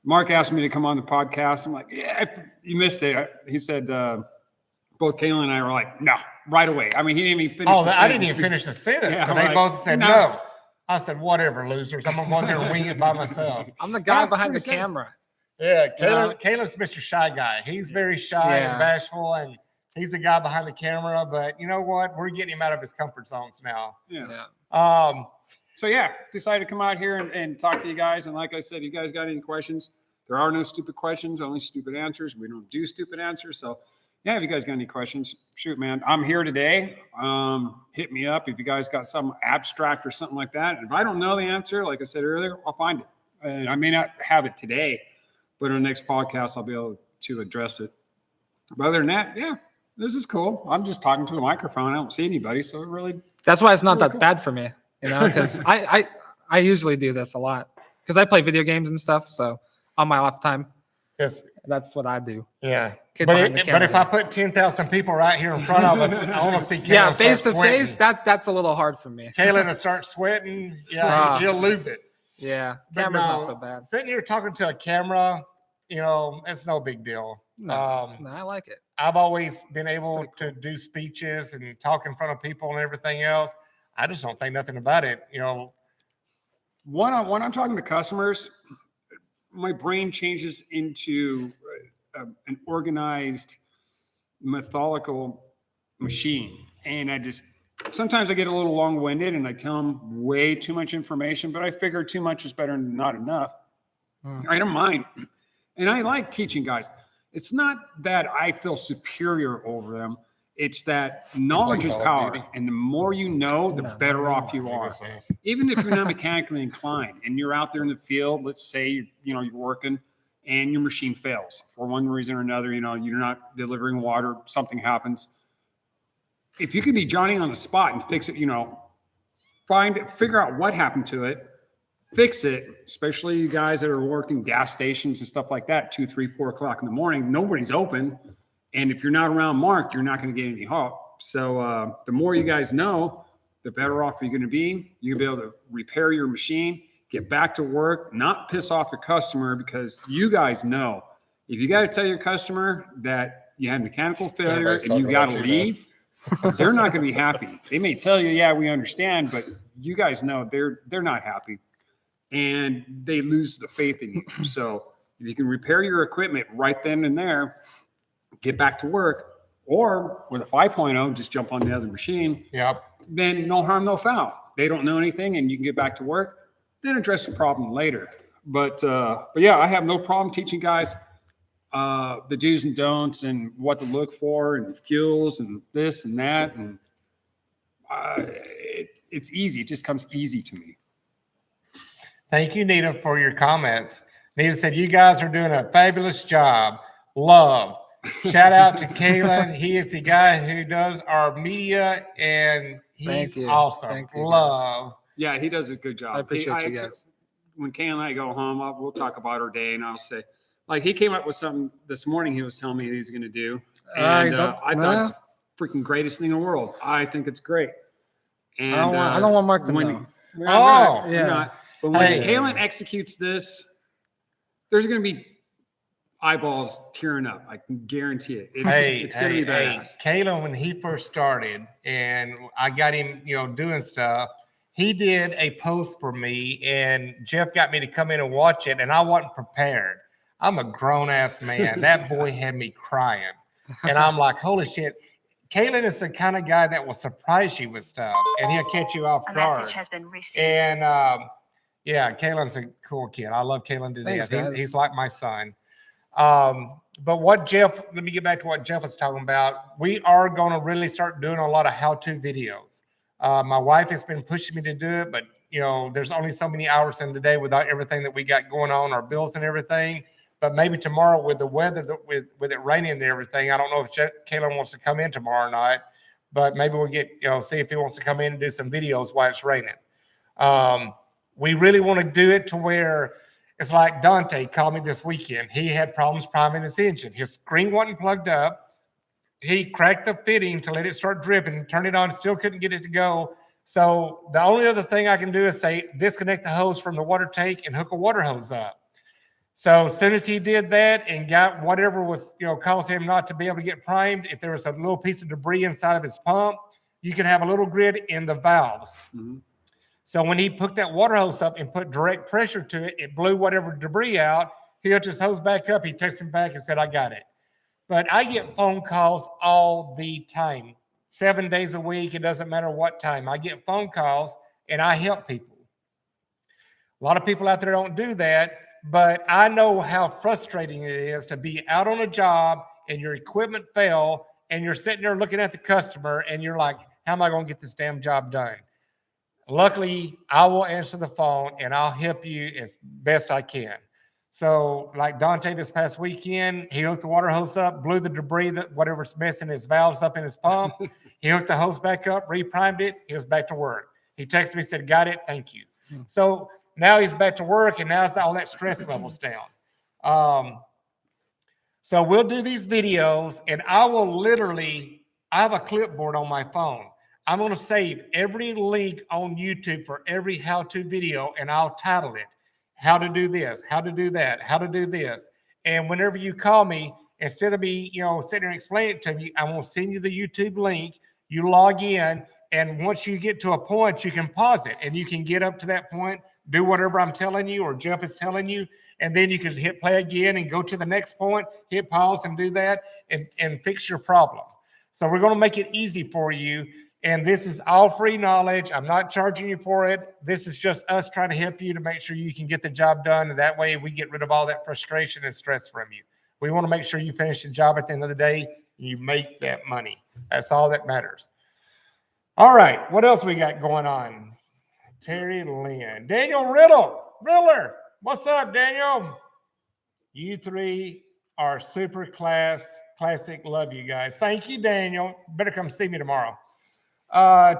Mark asked me to come on the podcast. I'm like, yeah, you missed it. He said, both Kayla and I were like, no, right away. I mean, he didn't even finish the sentence. I didn't even finish the sentence. Yeah, and they like, both said no. I said, whatever, losers. I'm going to go out there and wing it by myself. I'm the guy That's behind what the he said. camera. Yeah, Yeah. Caleb's Mr. Shy Guy. He's very shy and bashful, and he's the guy behind the camera. But you know what? We're getting him out of his comfort zones now. Yeah. So yeah, decided to come out here and talk to you guys. And like I said, you guys got any questions? There are no stupid questions, only stupid answers. We don't do stupid answers. So yeah, if you guys got any questions, shoot, man. I'm here today. Hit me up if you guys got some abstract or something like that. And if I don't know the answer, like I said earlier, I'll find it. And I may not have it today, but on the next podcast, I'll be able to address it. But other than that, yeah, this is cool. I'm just talking to a microphone. I don't see anybody. So it really. That's why it's not Really that cool. bad for me, you know, because I usually do this a lot because I play video games and stuff. So on my off time, yes, that's what I do. yeah. Kid But, behind the but if camera. I put 10,000 people right here in front of us, I want to see Caleb Yeah, start face to sweating. face, that's a little hard for me. Caleb will start sweating. Yeah, Ah. he'll lose it. Yeah, But camera's no, not so bad. Sitting here talking to a camera, you know, it's no big deal. No, I like it. I've always been able pretty to do speeches and talk in front of people and everything else. I just don't think nothing about it. You know, When I'm talking to customers, my brain changes into an organized, methodical machine. And sometimes I get a little long-winded and I tell them way too much information, but I figure too much is better than not enough. I don't mind. And I like teaching guys. It's not that I feel superior over them. It's that knowledge is power. And the more you know, the better off you are. Even if you're not mechanically inclined and you're out there in the field, let's say, you're working and your machine fails for one reason or another, you're not delivering water, something happens. If you can be Johnny on the spot and fix it, figure out what happened to it, fix it, especially you guys that are working gas stations and stuff like that, 2, 3, 4 o'clock in the morning, nobody's open. And if you're not around Mark, you're not going to get any help. So the more you guys know, the better off you're going to be. You'll be able to repair your machine, get back to work, not piss off your customer, because you guys know if you got to tell your customer that you had mechanical failure and you got to leave, they're not going to be happy. They may tell you, yeah, we understand, but you guys know they're not happy and they lose the faith in you. So if you can repair your equipment right then and there, get back to work, or with a 5.0, just jump on the other machine. Yep. Then no harm, no foul. They don't know anything and you can get back to work, then address the problem later. But yeah, I have no problem teaching guys the do's and don'ts and what to look for and fuels and this and that. And it's easy. It just comes easy to me. Thank you, Nita, for your comments. Nita said, you guys are doing a fabulous job. Love. Shout out to Kalen. He is the guy who does our media, and he's awesome. Thank you, Love. Yeah, he does a good job. I appreciate you guys. When Kay and I go home, we'll talk about our day, and I'll say, like, he came up with something this morning he was telling me he's going to do. And I thought it's the freaking greatest thing in the world. I think it's great. And I don't want Mark to when, know. We're Oh, we're yeah. not. But when Hey. Kalen executes this, there's going to be eyeballs tearing up. I can guarantee it. It's going to be badass. Kalen, when he first started and I got him, doing stuff, he did a post for me and Jeff got me to come in and watch it and I wasn't prepared. I'm a grown ass man. That boy had me crying. And I'm like, holy shit. Kalen is the kind of guy that will surprise you with stuff and he'll catch you off A guard. message has been received. And yeah, Kalen's a cool kid. I love Kalen to Thanks, death. guys. He's like my son. But let me get back to what Jeff was talking about. We are going to really start doing a lot of how-to videos. My wife has been pushing me to do it, but there's only so many hours in the day without everything that we got going on, our bills and everything. But maybe tomorrow with the weather, with it raining and everything, I don't know if Kalen wants to come in tomorrow or not, but maybe we'll get, see if he wants to come in and do some videos while it's raining. We really want to do it to where it's like Dante called me this weekend. He had problems priming his engine. His screen wasn't plugged up. He cracked the fitting to let it start dripping, turned it on, still couldn't get it to go. So the only other thing I can do is say disconnect the hose from the water tank and hook a water hose up. So as soon as he did that and got whatever was, caused him not to be able to get primed, if there was a little piece of debris inside of his pump, you could have a little grid in the valves. Mm-hmm. So when he hooked that water hose up and put direct pressure to it, it blew whatever debris out. He hooked his hose back up. He texted him back and said, I got it. But I get phone calls all the time, 7 days a week. It doesn't matter what time. I get phone calls and I help people. A lot of people out there don't do that, but I know how frustrating it is to be out on a job and your equipment fell and you're sitting there looking at the customer and you're like, how am I going to get this damn job done? Luckily, I will answer the phone and I'll help you as best I can. So like Dante this past weekend, he hooked the water hose up, blew the debris, whatever's messing his valves up in his pump. He hooked the hose back up, reprimed it. He was back to work. He texted me, said, got it, thank you. So now he's back to work and now all that stress level's down. So we'll do these videos and I have a clipboard on my phone. I'm going to save every link on YouTube for every how-to video, and I'll title it, how to do this, how to do that, how to do this. And whenever you call me, instead of me, sitting there and explaining it to you, I'm going to send you the YouTube link. You log in, and once you get to a point, you can pause it, and you can get up to that point, do whatever I'm telling you or Jeff is telling you, and then you can hit play again and go to the next point, hit pause and do that, and fix your problem. So we're going to make it easy for you. And this is all free knowledge. I'm not charging you for it. This is just us trying to help you to make sure you can get the job done. And that way we get rid of all that frustration and stress from you. We want to make sure you finish the job at the end of the day. And you make that money. That's all that matters. All right. What else we got going on? Terry Lynn. Daniel Riddler. What's up, Daniel? You three are super classic. Love you guys. Thank you, Daniel. Better come see me tomorrow.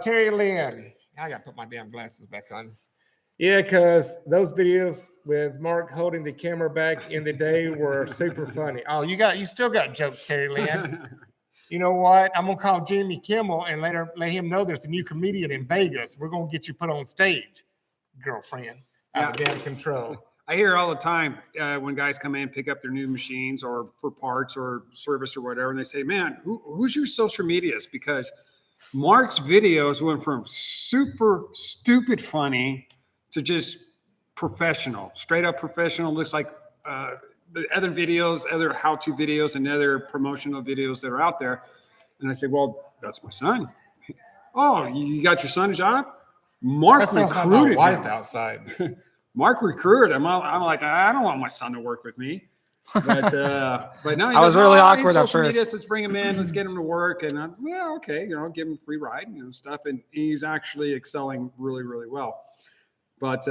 Terry Lynn. I got to put my damn glasses back on. Yeah, because those videos with Mark holding the camera back in the day were super funny. Oh, you still got jokes, Terry Lynn. You know what? I'm going to call Jimmy Kimmel and let him know there's a new comedian in Vegas. We're going to get you put on stage, girlfriend. Out of damn control. I hear all the time when guys come in, pick up their new machines or for parts or service or whatever, and they say, man, who's your social medias? Because Mark's videos went from super stupid funny to just professional, straight up professional. Looks like the other videos, other how-to videos and other promotional videos that are out there. And I say, well, that's my son. Oh, you got your son a job? Mark recruited him. Wife outside. Mark recruited him. I'm like, I don't want my son to work with me. But no, I was really awkward at first. Let's bring him in. Let's get him to work. And okay, give him a free ride, stuff. And he's actually excelling really, really well. But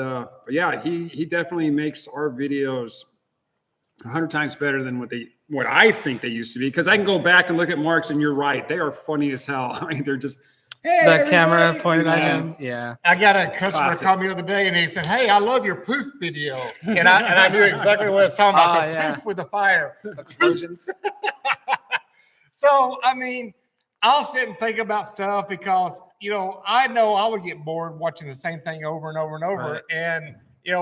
yeah, he definitely makes our videos 100 times better than what I think they used to be. Because I can go back and look at Mark's, and you're right, they are funny as hell. I mean, they're just the camera pointed at him. Yeah. I got a customer call me the other day and he said, hey, I love your poof video. And I knew exactly what I was talking about. Poof with the fire. Explosions. So, I mean, I'll sit and think about stuff because, I know I would get bored watching the same thing over and over and over. Right. And,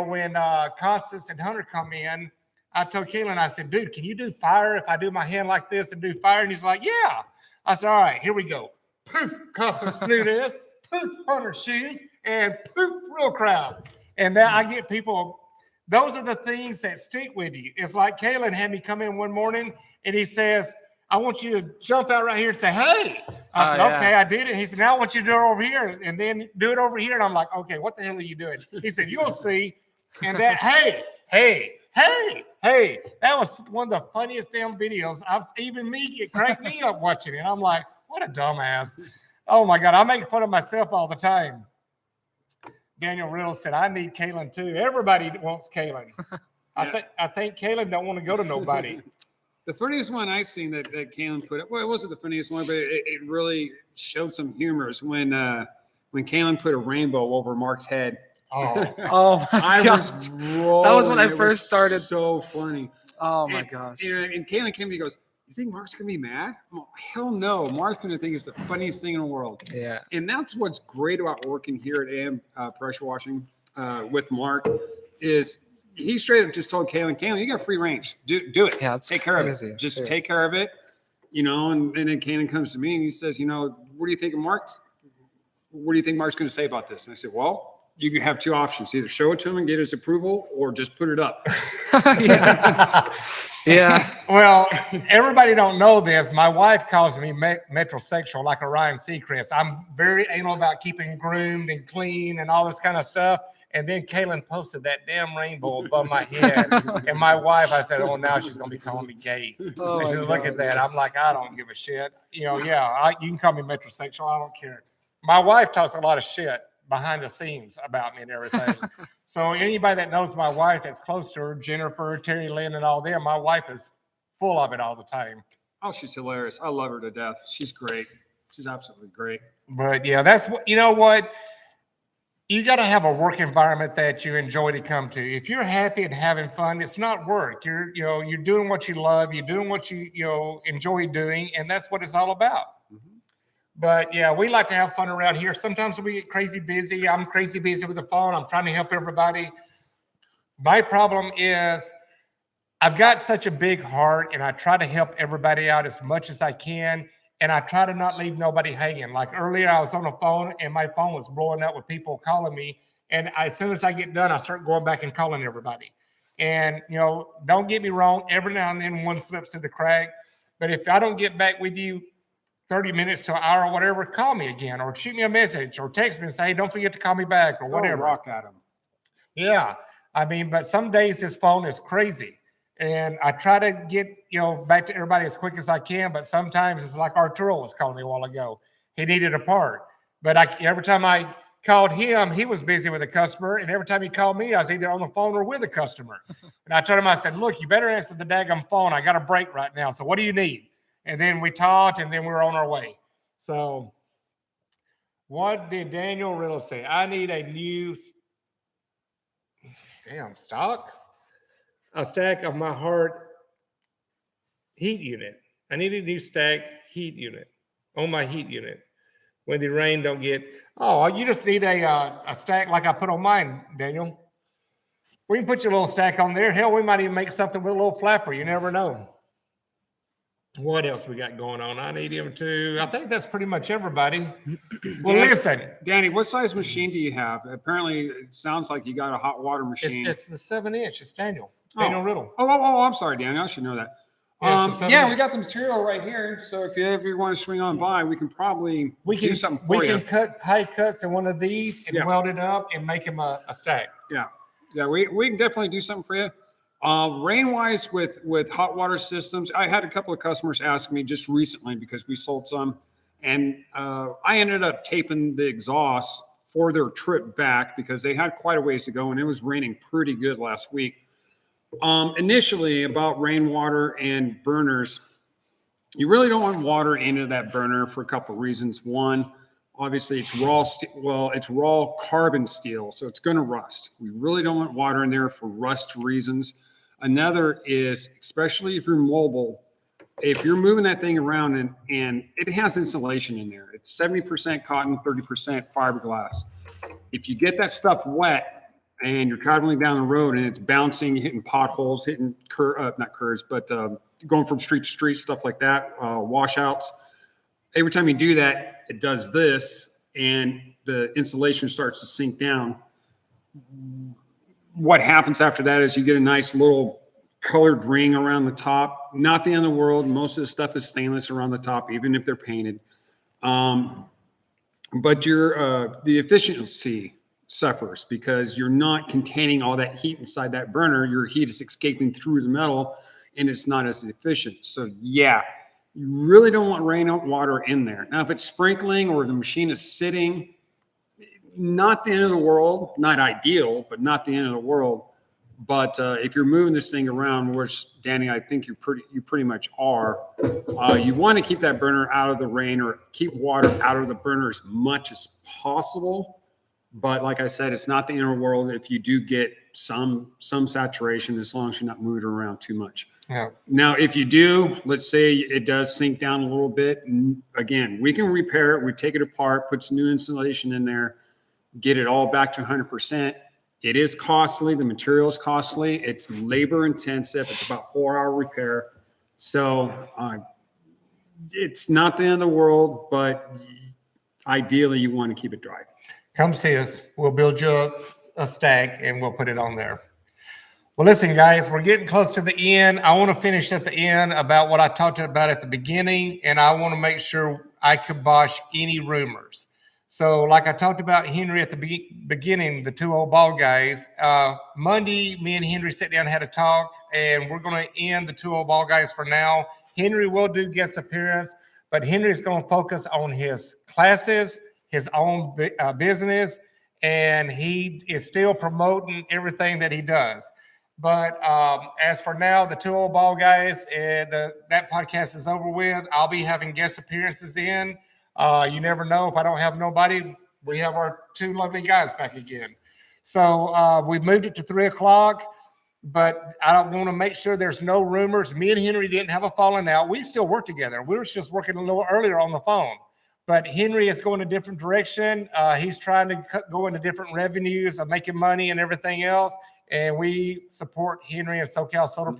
when Constance and Hunter come in, I told Keelan, I said, dude, can you do fire if I do my hand like this and do fire? And he's like, yeah. I said, all right, here we go. Poof, Constance knew this. Poof, Hunter's shoes. And poof, real crowd. And now I get people, those are the things that stick with you. It's like Kaylin had me come in one morning and he says, I want you to jump out right here and say, hey. I said, yeah. okay, I did it. He said, now I want you to do it over here and then do it over here. And I'm like, okay, what the hell are you doing? He said, you'll see. And that, hey, that was one of the funniest damn videos. Even it cracked me up watching it. I'm like, what a dumbass. Oh my God, I make fun of myself all the time. Daniel Riddle said, I need Kaylin too. Everybody wants Kaylin. I think Kaylin don't want to go to nobody. The funniest one I seen that Kaylin put up, well, it wasn't the funniest one, but it really showed some humor is when Kaylin put a rainbow over Mark's head. Oh my I gosh. was rolling. That was when I It was first started. So funny. Oh my gosh. And Kaylin came to me and goes, you think Mark's going to be mad? I'm like, hell no. Mark's going to think it's the funniest thing in the world. Yeah. And that's what's great about working here at AM Pressure Washing with Mark is he straight up just told Kaylin, you got free range. Do it. Yeah, it's take care of crazy. it. Just Yeah. take care of it. And then Kaylin comes to me and he says, what do you think of Mark's? What do you think Mark's going to say about this? And I said, well, you can have two options. Either show it to him and get his approval or just put it up. Yeah. Well, everybody don't know this. My wife calls me metrosexual, like a Ryan Seacrest. I'm very anal about keeping groomed and clean and all this kind of stuff. And then Kaylin posted that damn rainbow above my head. And my wife, I said, oh, now she's going to be calling me gay. Oh And she my said, look God. at that. I'm like, I don't give a shit. You can call me metrosexual. I don't care. My wife talks a lot of shit behind the scenes about me and everything. So anybody that knows my wife that's close to her, Jennifer, Terry Lynn, and all them, my wife is full of it all the time. Oh, she's hilarious. I love her to death. She's great. She's absolutely great. But yeah, that's what, what? You got to have a work environment that you enjoy to come to. If you're happy and having fun, it's not work. You're doing what you love. You're doing what you enjoy doing, and that's what it's all about. But yeah, we like to have fun around here. Sometimes we get crazy busy. I'm crazy busy with the phone. I'm trying to help everybody. My problem is I've got such a big heart and I try to help everybody out as much as I can. And I try to not leave nobody hanging. Like earlier, I was on the phone and my phone was blowing up with people calling me. And as soon as I get done, I start going back and calling everybody. And, don't get me wrong. Every now and then one slips through the crack. But if I don't get back with you 30 minutes to an hour or whatever, call me again or shoot me a message or text me and say, hey, don't forget to call me back or whatever. Rock at him. Yeah. But some days this phone is crazy. And I try to get, back to everybody as quick as I can. But sometimes it's like Arturo was calling me a while ago. He needed a part. But every time I called him, he was busy with a customer. And every time he called me, I was either on the phone or with a customer. And I told him, I said, look, you better answer the daggum phone. I got a break right now. So what do you need? And then we talked, and then we were on our way. So what did Daniel Riddle say? I need a new a stack of my heart heat unit. I need a new stack heat unit on my heat unit. When the rain don't get, you just need a stack like I put on mine, Daniel. We can put your little stack on there. Hell, we might even make something with a little flapper. You never know. What else we got going on? I need him to. I think that's pretty much everybody. Well, listen. Danny, what size machine do you have? Apparently, it sounds like you got a hot water machine. It's the 7-inch. It's Daniel Riddle. Oh, I'm sorry, Danny. I should know that. Yeah, we got the material right here. So if you ever want to swing on by, we can probably do something for you. We can cut high cuts in one of these and weld it up and make him a stack. Yeah, we can definitely do something for you. Rain-wise with hot water systems, I had a couple of customers ask me just recently because we sold some, and I ended up taping the exhaust for their trip back because they had quite a ways to go, and it was raining pretty good last week. Initially, about rainwater and burners, you really don't want water into that burner for a couple of reasons. One, obviously it's raw carbon steel, so it's going to rust. We really don't want water in there for rust reasons. Another is, especially if you're mobile, if you're moving that thing around and it has insulation in there, it's 70% cotton, 30% fiberglass. If you get that stuff wet and you're traveling down the road and it's bouncing, hitting potholes, hitting not curves, but going from street to street, stuff like that, washouts. Every time you do that, it does this, and the insulation starts to sink down. What happens after that is you get a nice little colored ring around the top. Not the end of the world. Most of the stuff is stainless around the top, even if they're painted. But the efficiency suffers because you're not containing all that heat inside that burner. Your heat is escaping through the metal, and it's not as efficient. So yeah, you really don't want rainwater in there. Now, if it's sprinkling or the machine is sitting, not the end of the world. Not ideal, but not the end of the world. But if you're moving this thing around, which Danny, I think you pretty much are, you want to keep that burner out of the rain or keep water out of the burner as much as possible. But like I said, it's not the inner world if you do get some saturation, as long as you're not moving around too much. Yeah. Now, if you do, let's say it does sink down a little bit. Again, we can repair it. We take it apart, put some new insulation in there, get it all back to 100%. It is costly. The material is costly. It's labor intensive. It's about 4-hour repair. So it's not the end of the world, but ideally you want to keep it dry. Come see us. We'll build you a stack and we'll put it on there. Well, listen, guys, we're getting close to the end. I want to finish at the end about what I talked about at the beginning, and I want to make sure I kibosh any rumors. So like I talked about Henry at the beginning, the two old bald guys, Monday, me and Henry sat down and had a talk, and we're going to end the two old bald guys for now. Henry will do guest appearance, but Henry's going to focus on his classes, his own business, and he is still promoting everything that he does. But as for now, the two old bald guys, that podcast is over with. I'll be having guest appearances in. You never know. If I don't have nobody, we have our two lovely guys back again. So we moved it to 3:00, but I want to make sure there's no rumors. Me and Henry didn't have a falling out. We still work together. We were just working a little earlier on the phone. But Henry is going a different direction. He's trying to go into different revenues of making money and everything else. And we support Henry and SoCal Solar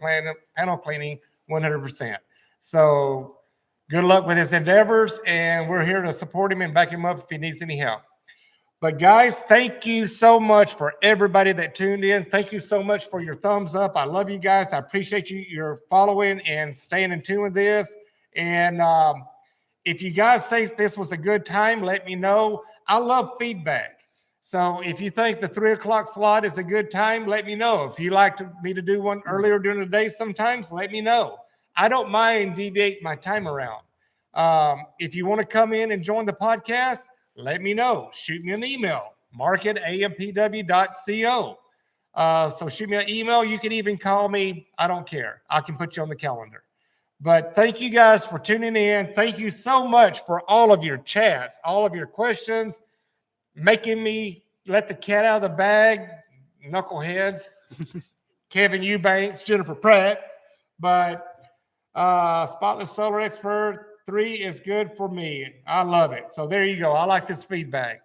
Panel Cleaning 100%. So good luck with his endeavors, and we're here to support him and back him up if he needs any help. But guys, thank you so much for everybody that tuned in. Thank you so much for your thumbs up. I love you guys. I appreciate your following and staying in tune with this. And if you guys think this was a good time, let me know. I love feedback. So if you think the 3:00 slot is a good time, let me know. If you like me to do one earlier during the day sometimes, let me know. I don't mind deviate my time around. If you want to come in and join the podcast, let me know. Shoot me an email, mark@ampw.co. So shoot me an email. You can even call me. I don't care. I can put you on the calendar. But thank you guys for tuning in. Thank you so much for all of your chats, all of your questions, making me let the cat out of the bag, knuckleheads, Kevin Eubanks, Jennifer Pratt. But Spotless Solar Expert 3 is good for me. I love it. So there you go. I like this feedback.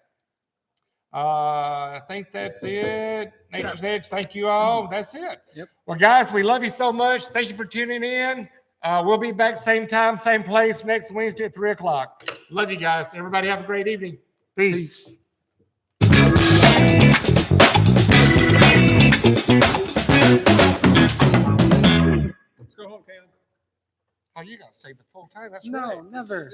I think that's it. Nature's Edge, thank you all. That's it. Yep. Well, guys, we love you so much. Thank you for tuning in. We'll be back same time, same place next Wednesday at 3:00. Love you guys. Everybody have a great evening. Peace. Let's go home, Caleb. Oh, you got to stay the full time. That's No, right. never.